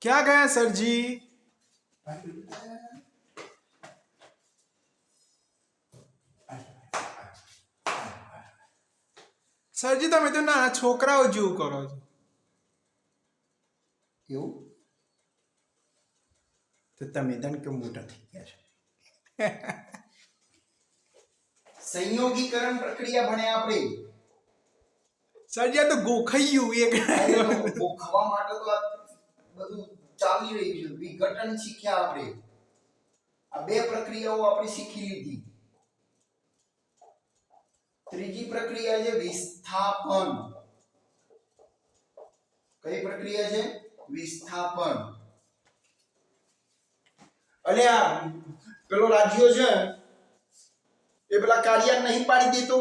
क्या गया सर जी? સરજી તમે તો નાના છોકરાઓ જેવું કરો છો. એવું તો તમે તને કે મોટા થઈ ગયા છો. સંયોગીકરણ પ્રક્રિયા ભણ્યા આપણે. સરજી આ તો ગોખાયું એક. ખાવા માટે તો આ બધું ચાલી રહ્યું છે. વિઘટન શીખ્યા આપણે. આ બે પ્રક્રિયાઓ આપણે શીખી લીધી. ત્રીજી પ્રક્રિયા છે વિસ્થાપન. કઈ પ્રક્રિયા છે? વિસ્થાપન. અને આ પેલો રાજ્યો છે એ પેલા કાર્ય નહીં પાડી દેતો.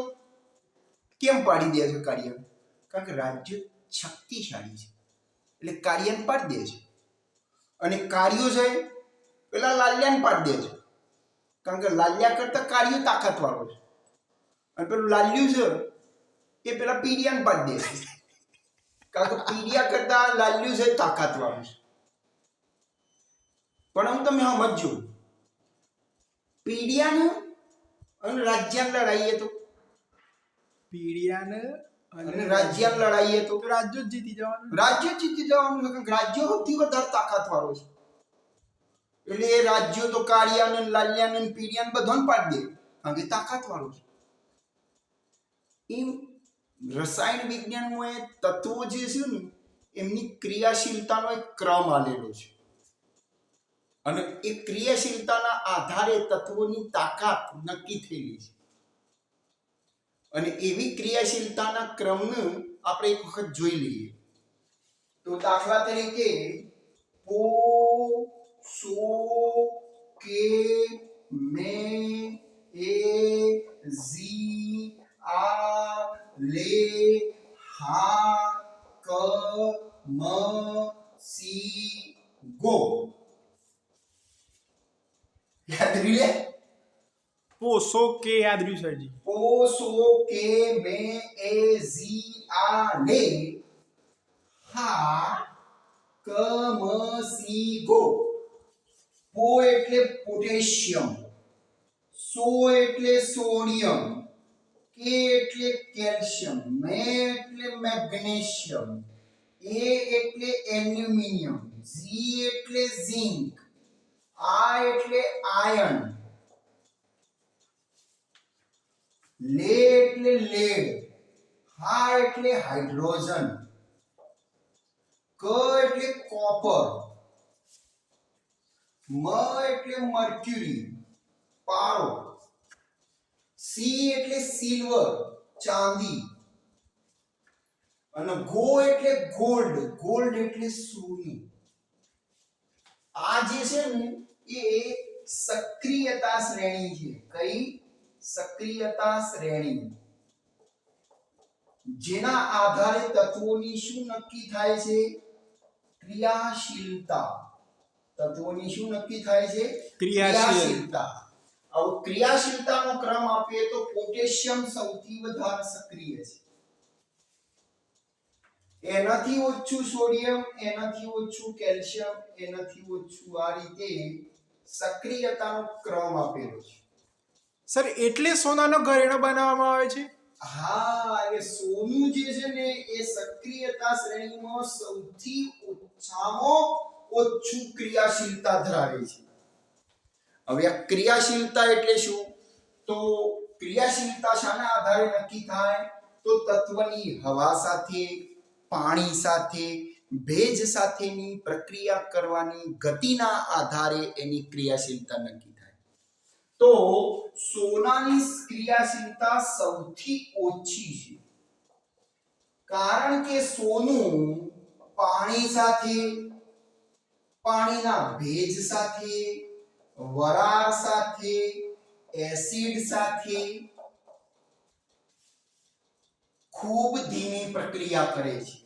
કેમ પાડી દે છે કાર્ય? કારણ કે રાજ્ય શક્તિશાળી છે એટલે કાર્યને પાડી દે છે. અને કાર્યો છે પેલા લાલ્યાને પાડી દે છે કારણ કે લાલ્યા કરતા કાર્યો તાકાતવાળો છે. અને પેલું લાલ્યું છે એ પેલા પીડિયાને પાડી દે છે કારણ કે પીડિયા કરતા લાલ્યું છે તાકાતવાળું છે. પણ હું તમે સમજો, પીડિયાને અને રાજ્યાને લડાઈએ તો પીડિયાને અને રાજ્યાને લડાઈએ તો રાજ્ય જ જીતી જવાનું. રાજ્ય જીતી જવાનું છે. કારણ કે રાજ્ય સૌથી વધારે તાકાતવાળો છે એટલે એ રાજ્યો તો કાળિયાને લાલ્યાને પીડિયાને બધાને પાડી દે કારણ કે તાકાતવાળો છે. એમ રસાયણ વિજ્ઞાનમાં એ તત્વો જે છે ને એમની ક્રિયાશીલતાનો એક ક્રમ આલેલો છે અને એ ક્રિયાશીલતાના આધારે તત્વોની તાકાત નક્કી થયેલી છે. અને એવી ક્રિયાશીલતાના ક્રમને આપણે એક વખત જોઈ લઈએ. તો દાખલા તરીકે પો સો કે મે એ ઝી આ લે હા ક મ સી ગો. યાદ રહી લે. પોસો કે યાદ રહ્યું સરજી. પો સો કે મે એ ઝી આ લે હા ક મ સી ગો. પો એટલે પોટેશિયમ, સો એટલે સોડિયમ, કે એટલે કેલ્શિયમ, મે એટલે મેગ્નેશિયમ, એ એટલે એલ્યુમિનિયમ, ઝી એટલે ઝિંક, આ એટલે આયર્ન, લે એટલે લેડ, હા એટલે હાઇડ્રોજન, ક એટલે કોપર, મ એટલે મર્ક્યુરી પારો, સી એટલે સિલ્વર ચાંદી, અને ગો એટલે ગોલ્ડ, ગોલ્ડ એટલે સોનું. આ જે છે ને એ સક્રિયતા શ્રેણી છે. કઈ? સક્રિયતા શ્રેણી. જેના આધારે તત્વોની શું નક્કી થાય છે? ક્રિયાશીલતા. તત્વોની શું નક્કી થાય છે? ક્રિયાશીલતા. હવે ક્રિયાશીલતાનો ક્રમ આપીએ તો પોટેશિયમ સૌથી વધારે સક્રિય છે. એનાથી ઓછું સોડિયમ, એનાથી ઓછું કેલ્શિયમ, એનાથી ઓછું, આ રીતે સક્રિયતાનો ક્રમ આપેલો છે. સર એટલે સોનાનો ઘરેણો બનાવવામાં આવે છે. હા, એટલે સોનું જે છે ને એ સક્રિયતા શ્રેણીમાં સૌથી ઓછામાં ઓછું ક્રિયાશીલતા ધરાવે છે. હવે આ ક્રિયાશીલતા એટલે શું? તો ક્રિયાશીલતા શાના આધારે નક્કી થાય? તો તત્વની હવા સાથે, પાણી સાથે, ભેજ સાથેની પ્રક્રિયા કરવાની ગતિના આધારે એની ક્રિયાશીલતા નક્કી થાય. તો સોનાની ક્રિયાશીલતા સૌથી ઓછી છે કારણ કે સોનું પાણી સાથે, પાણીના ભેજ સાથે, વરાળ સાથે, એસિડ સાથે ખૂબ ધીમી પ્રક્રિયા કરે છે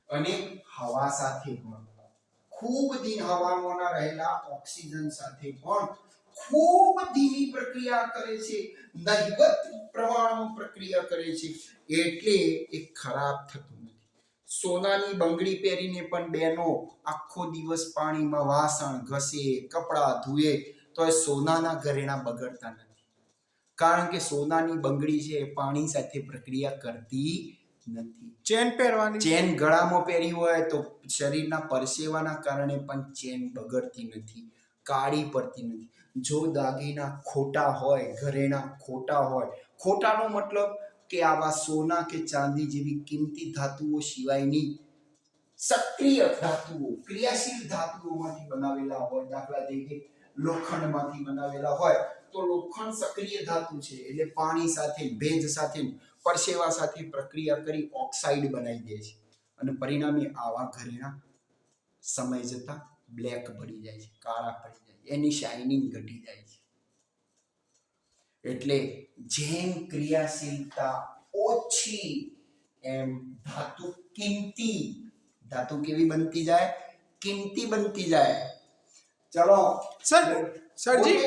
અને હવા સાથે પણ ખૂબ ધીમી, હવામાં રહેલા ઓક્સિજન સાથે પણ ખૂબ ધીમી પ્રક્રિયા કરે છે, નહિવત પ્રમાણમાં પ્રક્રિયા કરે છે, એટલે એ ખરાબ થતું નથી. સોનાની બંગડી પહેરીને પણ બહેનો આખો દિવસ પાણીમાં વાસણ ઘસે, કપડાં ધુએ, તો એ સોનાના ઘરેણા બગડતા નથી. કારણ કે સોનાની બંગડી છે એ પાણી સાથે પ્રક્રિયા કરતી નથી. ચેન પહેરવાની, ચેન ગળામાં પહેરી હોય તો શરીરના પરસેવાના કારણે પણ ચેન બગડતી નથી, કાળી પડતી નથી. જો દાગીના ખોટા હોય, ઘરેણા ખોટા હોય, ખોટાનો મતલબ કે આવા સોના કે ચાંદી જેવી કિંમતી ધાતુઓ સિવાયની સક્રિય ધાતુઓ, ક્રિયાશીલ ધાતુઓમાંથી બનાવેલા હોય. દાખલા તરીકે લોખંડમાંથી બનાવેલા હોય તો લોખંડ સક્રિય ધાતુ છે, એટલે પાણી સાથે, ભેજ સાથે, પરસેવા સાથે પ્રક્રિયા કરી ઓક્સાઇડ બનાવી દે છે અને પરિણામે આવા ઘરેણા સમય જતા બ્લેક પડી જાય છે, કાળા પડી જાય છે, એની શાઇનિંગ ઘટી જાય છે. એટલે જેમ ક્રિયાશીલતા ઓછી એમ ધાતુ કિંમતી, ધાતુ કેવી બનતી જાય? કિંમતી બનતી જાય. ચલો સરજી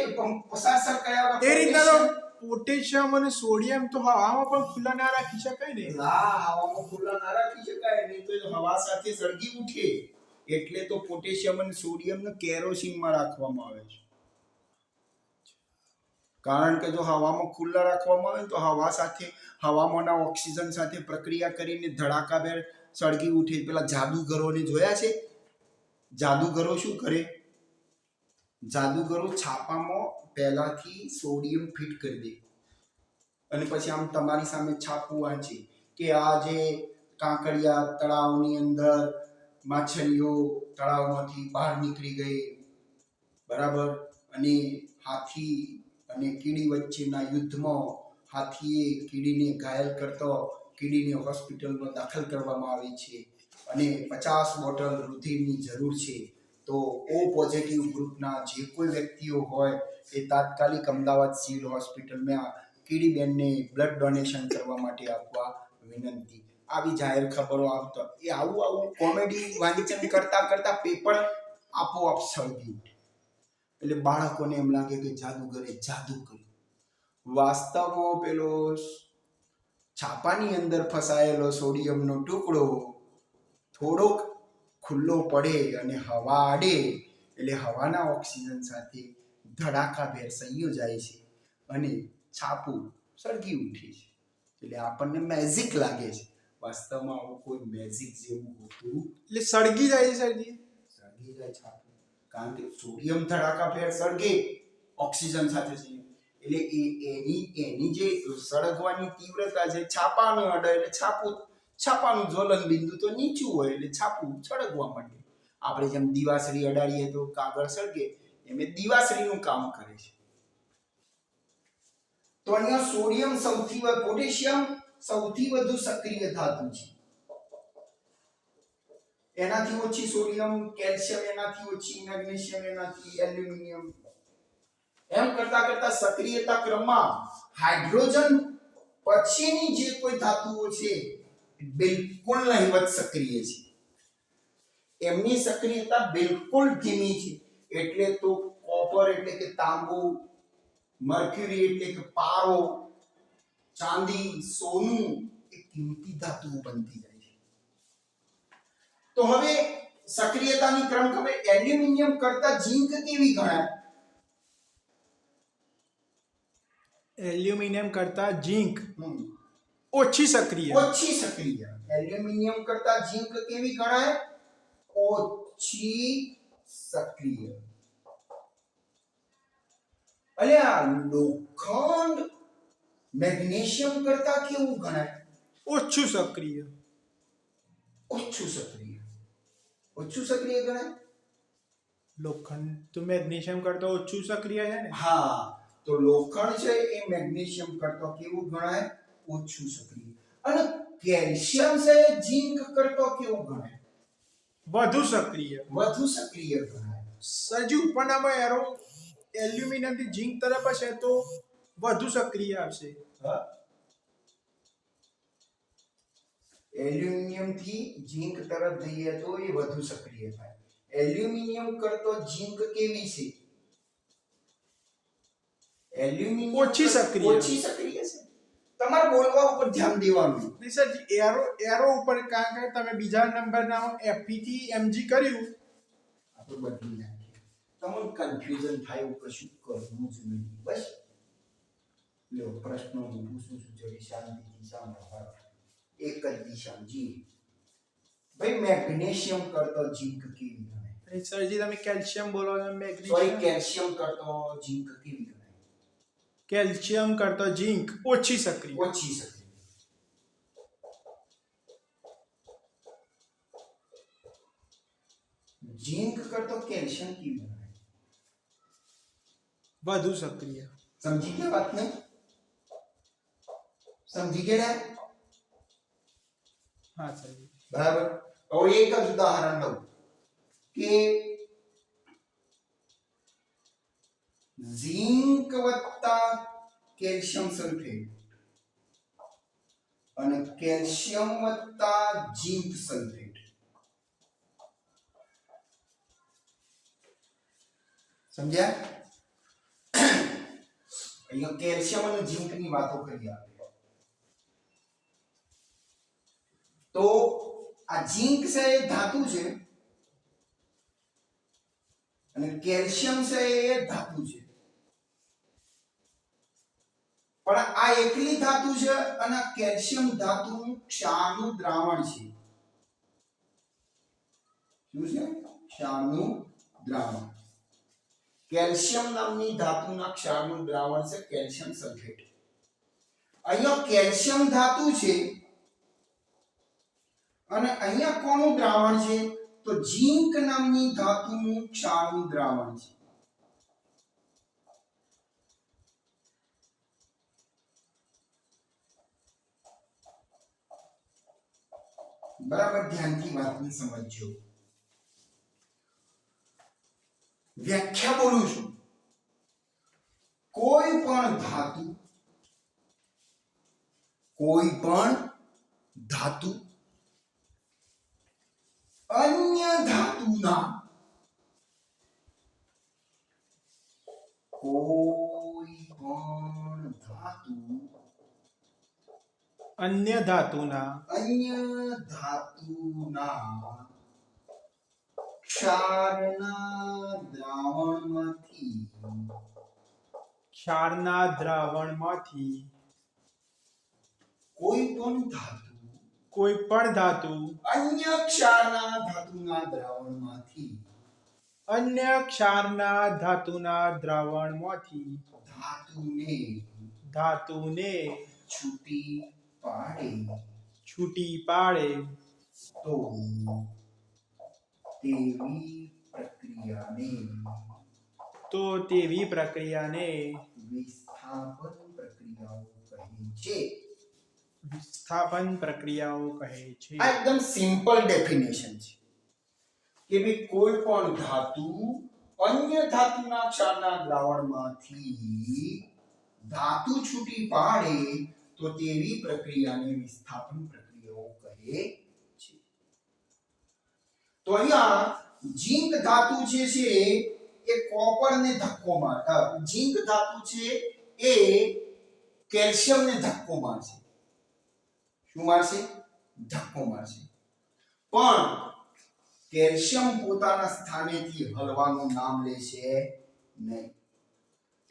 સર કયા એ રીતના તો પોટેશિયમ અને સોડિયમ તો હવામાં પણ ખુલ્લા ના રાખી શકાય ને? હા, હવામાં ખુલ્લા ના રાખી શકાય, નહીં તો હવા સાથે સળગી ઉઠે. એટલે તો પોટેશિયમ અને સોડિયમને કેરોસીનમાં રાખવામાં આવે છે. કારણ કે જો હવામાં ખુલ્લા રાખવામાં આવે તો હવા સાથે, હવામાંના ઓક્સિજન સાથે પ્રક્રિયા કરીને ધડાકાભેર સળગી ઉઠે. પેલા જાદુગરોને જોયા છે? જાદુગરો શું કરે? જાદુગરો છાપામાં પહેલાથી સોડિયમ ફિટ કરી દે અને પછી આમ તમારી સામે છાપું વાંચે કે આ જે કાંકરિયા તળાવની અંદર માછલીઓ તળાવમાંથી બહાર નીકળી ગઈ, બરાબર, અને હાથી અને કીડી વચ્ચેના યુદ્ધમાં હાથીએ કીડીને ઘાયલ કરતો, કીડીને હોસ્પિટલમાં દાખલ કરવામાં આવી છે અને 50 બોટલ રુધિરની જરૂર છે. તો ઓ પોઝિટિવ ગ્રુપના જે કોઈ વ્યક્તિઓ હોય એ તાત્કાલિક અમદાવાદ સિવિલ હોસ્પિટલમાં કીડીબેનને બ્લડ ડોનેશન કરવા માટે આપવા વિનંતી. આવી જાહેર ખબરો આવતો એ આવું કોમેડી વાંચન કરતા કરતા પેપર આપોઆપ સળગી ઉઠે. એટલે બાળકોને એમ લાગે કે જાદુગરે જાદુ કર્યું. વાસ્તવમાં પેલો છાપાની અંદર ફસાયેલો સોડિયમનો ટુકડો થોડોક ખુલ્લો પડે અને હવા આડે એટલે હવાના ઓક્સિજન સાથે ધડાકાભેર સંયોજાય છે અને છાપું સળગી ઉઠે છે. એટલે આપણને મેજિક લાગે છે, વાસ્તવમાં આવું કોઈ મેજિક જેવું હોતું એટલે સળગી જાય છે સરજી. સળગી જાય છાપું, કારણ કે સોડિયમ ધડાકાભેર સળગે ઓક્સિજન સાથે છે એટલે એની જે સળગવાની તીવ્રતા છે છાપાને અડે એટલે છાપાનું જ્વલન બિંદુ તો નીચું હોય એટલે છાપું સળગવા માંડે. આપણે જેમ દીવાસળી અડાડીએ તો કાગળ સળગે, એમ દીવાસળીનું કામ કરે છે. તો અહીંયા સોડિયમ પોટેશિયમ સૌથી વધુ સક્રિય ધાતુ છે. એનાથી ઓછી સોડિયમ, કેલ્શિયમ એનાથી ઓછી, મેગ્નેશિયમ એનાથી, એલ્યુમિનિયમ, એમ કરતા કરતા સક્રિયતા ક્રમમાં હાઇડ્રોજન પછીની જે કોઈ ધાતુઓ છે બિલકુલ નહિવત સક્રિય છે. એમની સક્રિયતા બિલકુલ ધીમી છે. એટલે તો કોપર એટલે કે તાંબુ, મર્ક્યુરી એટલે કે પારો, ચાંદી, સોનું એ કિંમતી ધાતુઓ બનતી જાય છે. તો હવે સક્રિયતાની ક્રમ ખબર, એલ્યુમિનિયમ કરતા ઝિંક કેવી ગણાય? એલ્યુમિનિયમ કરતા ઝિંક ઓછી સક્રિય. ઓછી સક્રિય. એલ્યુમિનિયમ કરતા ઝિંક કેવી ગણાય? ઓછી સક્રિય. અલ્યા લોખંડ મેગ્નેશિયમ કરતા કેવું ગણાય? ઓછું સક્રિય. ઓછું સક્રિય. ઓછું સક્રિય ગણાય. લોખંડ તો મેગ્નેશિયમ કરતા ઓછું સક્રિય છે ને? હા, તો લોખંડ છે એ મેગ્નેશિયમ કરતા કેવું ગણાય? ઓછું સક્રિય. અને કેલ્શિયમ છે ઝિંક કરતા કેવું ગણાય? વધુ સક્રિય. વધુ સક્રિય ગણાય. સરજી ઉપરનામાં એરો એલ્યુમિનિયમ થી ઝિંક તરફ હશે તો વધુ સક્રિય આવશે. હા, એલ્યુમિનિયમ થી ઝિંક તરફ જઈએ તો એ વધુ સક્રિય થાય. એલ્યુમિનિયમ કરતો ઝિંક કેવી છે? એલ્યુમિનિયમ ઓછી સક્રિય. ઓછી સક્રિય છે. તમારે બોલવા ઉપર ધ્યાન દેવાનું. નહીં સરજી, એરો ઉપર કારણ કે તમે બીજા નંબરના FP થી MG કર્યું. આપણે બદલી નાખીએ. તમને કન્ફ્યુઝન થાય એવું કશું કરવું જ નહીં. બસ લો પ્રશ્નો હું પૂછું છું જરી શાંતિથી સાંભળો. એક જ દિશા જી. ભાઈ મેગ્નેશિયમ કરતો ઝીંક કેવી ગણાય? નહીં સરજી, તમે કેલ્શિયમ બોલો છો, સોરી, મેગ્નેશિયમ. કેલ્શિયમ કરતો ઝીંક કેવી ગણાય? કેલ્શિયમ કરતો ઝીંક ઓછી સક્રિય. ઓછી સક્રિય. ઝીંક કરતો કેલ્શિયમ કેવી ગણાય? વધુ સક્રિય. સમજી ગયા વાતને? સમજી ગયા? હા સરજી. બરાબર. હવે એક જ ઉદાહરણ લઉં કે ઝીંક વત્તા કેલ્શિયમ સલ્ફેટ અને કેલ્શિયમ વત્તા ઝીંક સલ્ફેટ. સમજ્યા? અહીંયા કેલ્શિયમ અને ઝીંક ની વાતો કરી આપણે. તો આ ઝીંક છે એ ધાતુ છે અને કેલ્શિયમ છે એ ધાતુ છે. પણ આ એકલી ધાતુ છે અને કેલ્શિયમ ધાતુનું ક્ષારનું દ્રાવણ છે. શું છે? ક્ષારનું દ્રાવણ. કેલ્શિયમ નામની ધાતુના ક્ષારનું દ્રાવણ છે કેલ્શિયમ સલ્ફેટ. અહીંયા કેલ્શિયમ ધાતુ છે અને અહીંયા કોનું દ્રાવણ છે? તો ઝીંક નામની ધાતુનું ક્ષારનું દ્રાવણ છે. બરાબર ધ્યાનથી વાતને સમજજો. વ્યાખ્યા બોલું છું. કોઈ પણ ધાતુ અન્ય ધાતુના અન્ય ધાતુના ક્ષારના દ્રાવણમાંથી કોઈ પણ ધાતુ અન્ય ક્ષારના દ્રાવણમાંથી ધાતુને છૂટી પાડે તો તેવી પ્રક્રિયાને વિસ્થાપન પ્રક્રિયાઓ કહે છે. આ એકદમ સિમ્પલ ડેફિનેશન છે કે ભાઈ કોઈ પણ ધાતુ અન્ય ધાતુના ક્ષારના દ્રાવણમાંથી ધાતુ છૂટી પાડે તો તેવી પ્રક્રિયાને વિસ્થાપન પ્રક્રિયાઓ કહે છે. તો અહીંયા ઝીંક ધાતુ છે એ કોપરને ધક્કો મારે. ઝીંક ધાતુ છે એ કેલ્શિયમને ધક્કો મારશે. શું મારશે? ધક્કો મારશે. પણ કેલ્શિયમ પોતાના સ્થાનેથી હલવાનું નામ લેશે નહીં.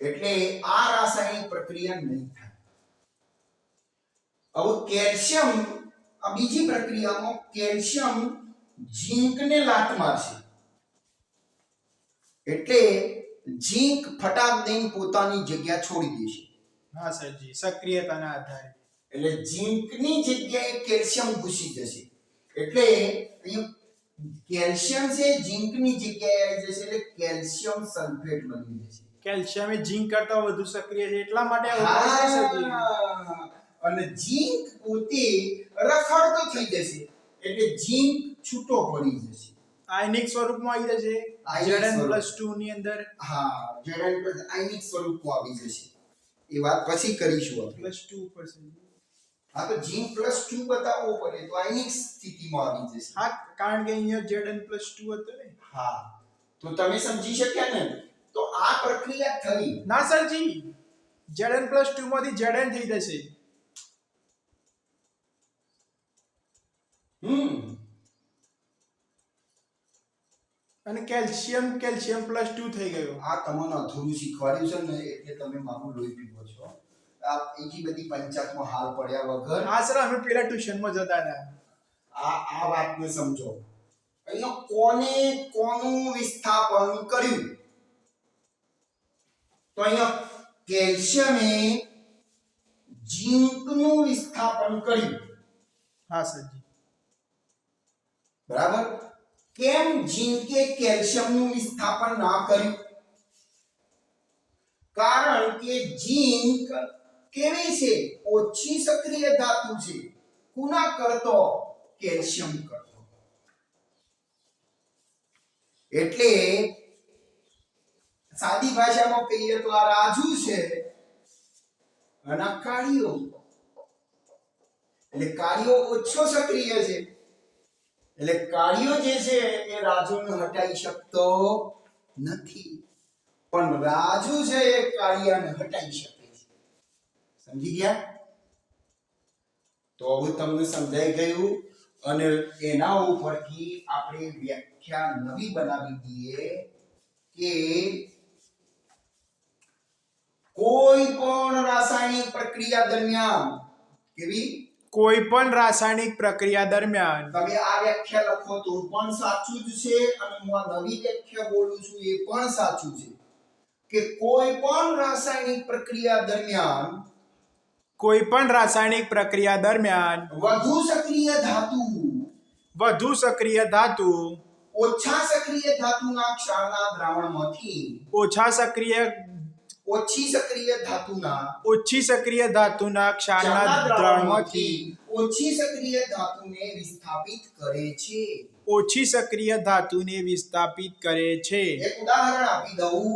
એટલે આ રાસાયણિક પ્રક્રિયા નહીં થાય. હવે કેલ્શિયમ આ બીજી પ્રક્રિયામાં કેલ્શિયમ ઝીંકને લાત મારશે. એટલે ઝીંક ફટાક દઈને પોતાની જગ્યા છોડી દેશે. હા સરજી, સક્રિયતાના આધારે. એટલે ઝીંકની જગ્યાએ કેલ્શિયમ ઘૂસી જશે. એટલે અહીં કેલ્શિયમ છે ઝીંકની જગ્યાએ આવી જશે એટલે કેલ્શિયમ સલ્ફેટ બની જશે. કેલ્શિયમ એ ઝીંક કરતા વધુ સક્રિય છે એટલા માટે આવું થાય છે સરજી. અને ઝીંક પોતે રખડતો થઈ જશે એટલે ઝીંક છૂટો પડી જશે. આયનિક સ્વરૂપમાં આવી જશે. Zn+2 ની અંદર. હા, Zn+ આયનિક સ્વરૂપમાં આવી જશે. એ વાત પછી કરીશું આપણે. +2 ઉપર સરજી. હા, તો ઝીંક +2 બતાવવો પડે તો આયનિક સ્થિતિમાં આવી જશે. હા, કારણ કે અહીંયા Zn+2 હતો ને. હા, તો તમે સમજી શક્યા ને? તો આ પ્રક્રિયા થઈ. ના સરજી, Zn+2 માંથી Zn થઈ જશે. અને કેલ્શિયમ +2 થઈ ગયું. આ તમને અધૂરું શીખવાડ્યું છે ને એટલે તમે મારું લોહી પીવો છો. આ એજી બધી પંચાયતમાં હાલ પડ્યા વગર હા સર, અમે પેલા ટ્યુશનમાં જતા હતા. આ વાતને સમજો. અહીંયા કોને કોનું વિસ્થાપન કર્યું? તો અહીંયા કેલ્શિયમે ઝીંકનું વિસ્થાપન કર્યું. હા સરજી. બરાબર. કેમ ઝીંકે કેલ્શિયમનું વિસ્થાપન ના કર્યું? કારણ કે ઝીંક કેવી છે? ઓછી સક્રિય ધાતુ છે. કોના કરતો? કેલ્શિયમ કરતો. એટલે સાદી ભાષામાં કહીએ તો આ રાજુ છે અને આ કાર્યો. એટલે કાર્યો ઓછો સક્રિય છે. એટલે કાર્યો જે છે એ રાજુને હટાઈ શકતો નથી, પણ રાજુ છે એ કાર્યને હટાઈ શકે છે. સમજી ગયા? તો હવે તમને સમજાઈ ગયું અને એના ઉપરથી આપણે વ્યાખ્યા નવી બનાવી દઈએ કે કોઈ પણ રાસાયણિક પ્રક્રિયા દરમિયાન કેવી કોઈ પણ રાસાયણિક પ્રક્રિયા દરમિયાન તમે આ વ્યાખ્યા લખો તો પણ સાચું જ છે અને હું આ નવી વ્યાખ્યા બોલું છું એ પણ સાચું છે કે કોઈ પણ રાસાયણિક પ્રક્રિયા દરમિયાન વધુ સક્રિય ધાતુ ઓછા સક્રિય ધાતુના ક્ષારના દ્રાવણમાંથી ઓછી સક્રિય ધાતુના ઓછી સક્રિય ધાતુને વિસ્થાપિત કરે છે. એક ઉદાહરણ આપી દઉં,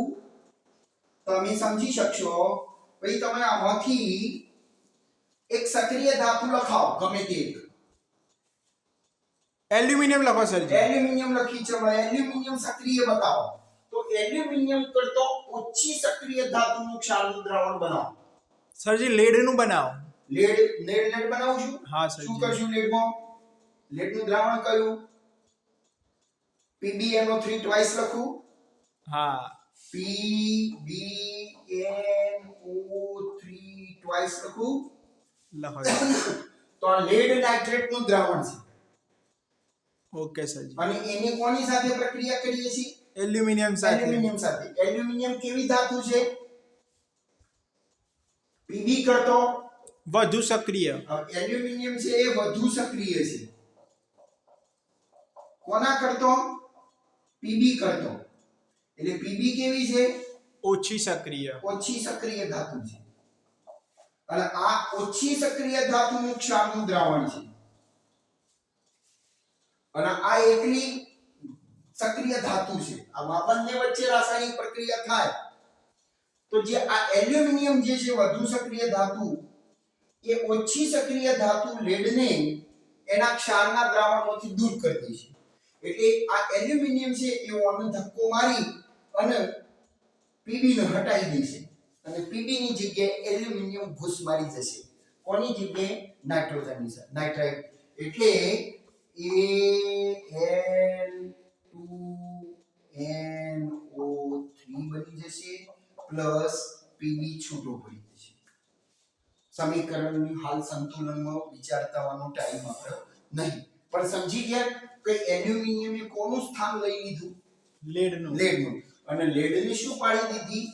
તમે સમજી શકશો. ભાઈ તમે આમાંથી એક સક્રિય ધાતુ લખાવો, ગમે તે. એલ્યુમિનિયમ લખો સરજી. એલ્યુમિનિયમ લખી છે, એલ્યુમિનિયમ સક્રિય બતાવો. તો એલ્યુમિનિયમ કરતો ઓછી સક્રિય ધાતુનું ક્ષારનું દ્રાવણ બનાવો. સરજી લેડનું બનાવો. લેડ બનાવું છું. હા સર. શું કરશું લેડમાં? લેડનું દ્રાવણ કયું? PbNO3 ટ્વાઇસ લખું. હા, PbNO3 ટ્વાઇસ લખું. લખો. તો આ લેડ નાઇટ્રેટનું દ્રાવણ છે. ઓકે સરજી. અને એની કોની સાથે પ્રક્રિયા કરીએ છીએ? એલ્યુમિનિયમ સાથે. એલ્યુમિનિયમ કેવી ધાતુ છે? Pb કરતો વધુ સક્રિય. એલ્યુમિનિયમ છે એ વધુ સક્રિય છે. કોના કરતો? Pb કરતો. એટલે Pb કેવી છે? ઓછી સક્રિય ધાતુ છે. અને આ ઓછી સક્રિય ધાતુનું ક્ષારનું દ્રાવણ છે. અને આ એકલી સક્રિય ધાતુ છે. આ બંને વચ્ચે રાસાયણિક પ્રક્રિયા થાય તો જે આ એલ્યુમિનિયમ જે છે વધુ સક્રિય ધાતુ એ ઓછી સક્રિય ધાતુ લેડને એના ક્ષારના દ્રાવણમાંથી દૂર કરી દે છે. એટલે આ એલ્યુમિનિયમ છે એ ઓનો ધક્કો મારી અને Pb ને હટાવી દેશે અને Pb ની જગ્યાએ એલ્યુમિનિયમ ઘૂસ મારી જશે. કોની જગ્યાએ? નાઇટ્રોજનની સાથે, નાઇટ્રાઇટ. એટલે Al2NO3 બની જશે પ્લસ Pb છૂટો પડી જશે. સમીકરણની હાલ સંતુલનમાં વિચારતાવાનો ટાઈમ આપણો નહીં, પણ સમજી ગયા કે એલ્યુમિનિયમે કોનું સ્થાન લઈ લીધું? લેડનું. અને લેડને શું પાડી દીધી?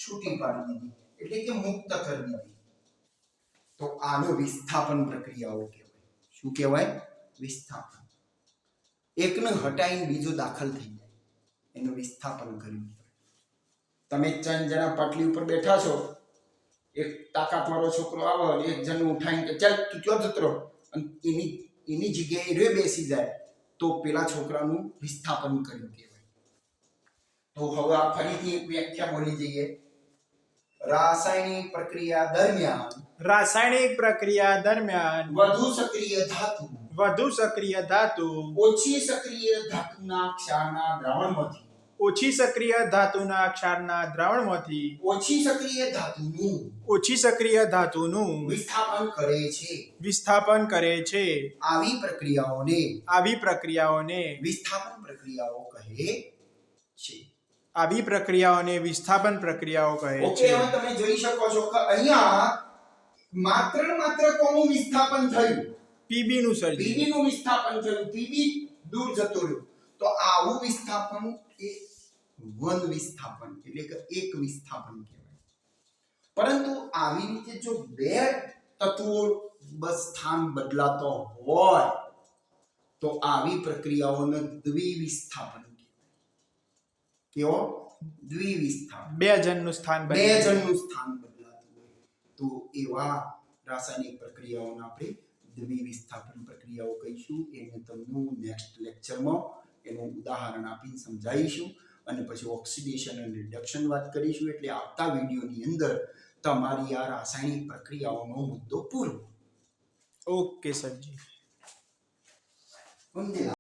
છૂટી પાડી દીધી, એટલે કે મુક્ત કરી દીધી. તો આનો વિસ્થાપન પ્રક્રિયાઓ કહેવાય. શું કહેવાય? વિસ્થાપન. એકને હટાઈને બીજો દાખલ થઈ જાય, એનું વિસ્થાપન કર્યું. તમે 3 જણા પાટલી ઉપર બેઠા છો, એક તાકાતવાળો છોકરો આવે અને એક જણને ઉઠાઈને કે ચાલ તું ક્યાં જતો રહો, અને એની જગ્યાએ રે બેસી જાય તો પેલા છોકરાનું વિસ્થાપન કર્યું કહેવાય. તો હવે આ ફરીથી એક વ્યાખ્યા બોલી જઈએ. રાસાયણિક પ્રક્રિયા દરમિયાન વધુ સક્રિય ધાતુ ઓછી સક્રિય ધાતુના ક્ષારના દ્રાવણમાંથી ઓછી સક્રિય ધાતુના ક્ષારના દ્રાવણમાંથી ઓછી સક્રિય ધાતુનું ઓછી સક્રિય ધાતુનું વિસ્થાપન કરે છે. વિસ્થાપન કરે છે. આવી પ્રક્રિયાઓને વિસ્થાપન પ્રક્રિયાઓ કહે છે. આવી પ્રક્રિયાઓને વિસ્થાપન પ્રક્રિયાઓ કહે ઓકે, છે. હવે તમે જોઈ શકો છો કે અહીંયા માત્ર ને માત્ર કોનું વિસ્થાપન થયું? પીબી નું સર્જન. પીબી નું વિસ્થાપન થયું. પીબી દૂર જતો રહ્યો. તો આવું વિસ્થાપન એ વન વિસ્થાપન એટલે કે એક વિસ્થાપન કહેવાય. પરંતુ આવી રીતે જો બે તત્વો બસ સ્થાન બદલાતો હોય તો આવી પ્રક્રિયાઓને દ્વિવિસ્થાપન કહેવાય. કેવો? દ્વિવિસ્થાપન. બે જણનું સ્થાન બે બદલાય. જણનું સ્થાન બદલાતું હોય તો એવા રાસાયણિક પ્રક્રિયાઓને આપણે દ્વિવિસ્થાપન પ્રક્રિયાઓ કહીશું. એને તમને નેક્સ્ટ લેક્ચરમાં એનું ઉદાહરણ આપીને સમજાવીશું અને પછી ઓક્સિડેશન અને રિડક્શન વાત કરીશું. એટલે આવતા વિડીયોની અંદર તમારી આ રાસાયણિક પ્રક્રિયાઓનો મુદ્દો પૂરો. ઓકે સરજી. સમજ્યા?